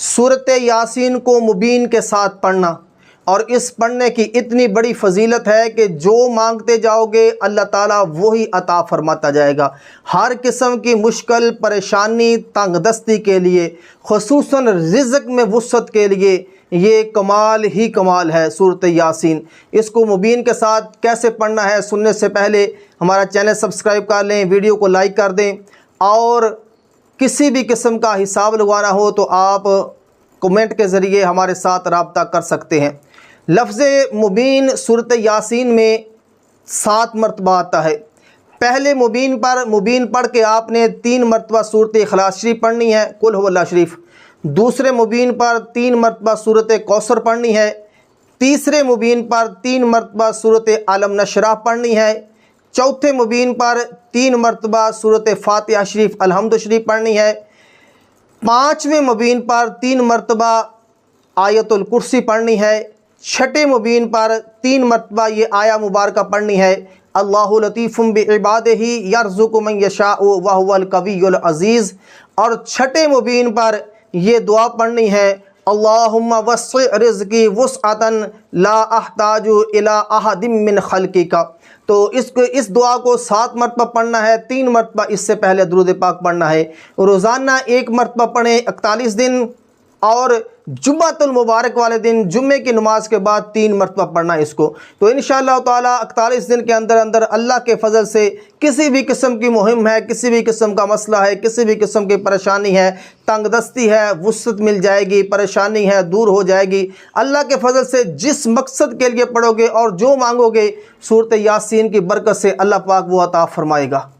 सूरत यासीन को मुबीन के साथ पढ़ना, और इस पढ़ने की इतनी बड़ी फजीलत है कि जो मांगते जाओगे अल्लाह ताला वही अता फरमाता जाएगा। हर किस्म की मुश्किल, परेशानी, तंगदस्ती के लिए, खुसूसन रिज़्क़ में वुसअत के लिए ये कमाल ही कमाल है सूरत यासीन। इसको मुबीन के साथ कैसे पढ़ना है सुनने से पहले हमारा चैनल सब्सक्राइब कर लें, वीडियो को लाइक कर दें, और किसी भी किस्म का हिसाब लगवाना हो तो आप कमेंट के ज़रिए हमारे साथ रब्ता कर सकते हैं। लफ्ज़ मुबीन सूरत यासीन में 7 मरतबा आता है। पहले मुबीन पढ़ के आपने 3 मरतबा सूरत इखलास शरीफ पढ़नी है, कुल हुवल्लाह शरीफ। दूसरे मुबीन पर 3 मरतबा सूरत कौसर पढ़नी है। तीसरे मुबीन पर 3 मरतबा सूरत अलम नशरह पढ़नी है। चौथे मुबीन पर 3 मरतबा सूरत फातिहा शरीफ अलहम्द शरीफ पढ़नी है। 5वें मुबीन पर 3 मरतबा आयतुल कुर्सी पढ़नी है। 6ठे मुबीन पर 3 मरतबा ये आया मुबारका पढ़नी है, अल्लाहु लतीफ़ुम बिइबादिही यर्ज़ुक़ु मन यशाउ व हुवल कवियुल अज़ीज़। और 6ठे मुबीन पर ये दुआ पढ़नी है, अल्लाहुम्मा वस्सि रिज़्क़ी वुस्अतन ला अहताजु इला अहदिम मिन खल्क़िका। तो इस दुआ को 7 मरतबा पढ़ना है। 3 मरतबा इससे पहले दुरूद पाक पढ़ना है। रोज़ाना 1 मरतबा पढ़ें 41 दिन, और जुम्मतुल मुबारक वाले दिन जुम्मे की नमाज के बाद 3 मरतबा पढ़ना है इसको। तो इंशाअल्लाह ताला 41 दिन के अंदर अंदर अल्लाह के फजल से किसी भी किस्म की मुहिम है, किसी भी किस्म का मसला है, किसी भी किस्म की परेशानी है, तंगदस्ती है, वुसअत मिल जाएगी, परेशानी है दूर हो जाएगी। अल्लाह के फजल से जिस मकसद के लिए पढ़ोगे और जो मांगोगे सूरत यासीन की बरकत से अल्लाह पाक वो अता फरमाएगा।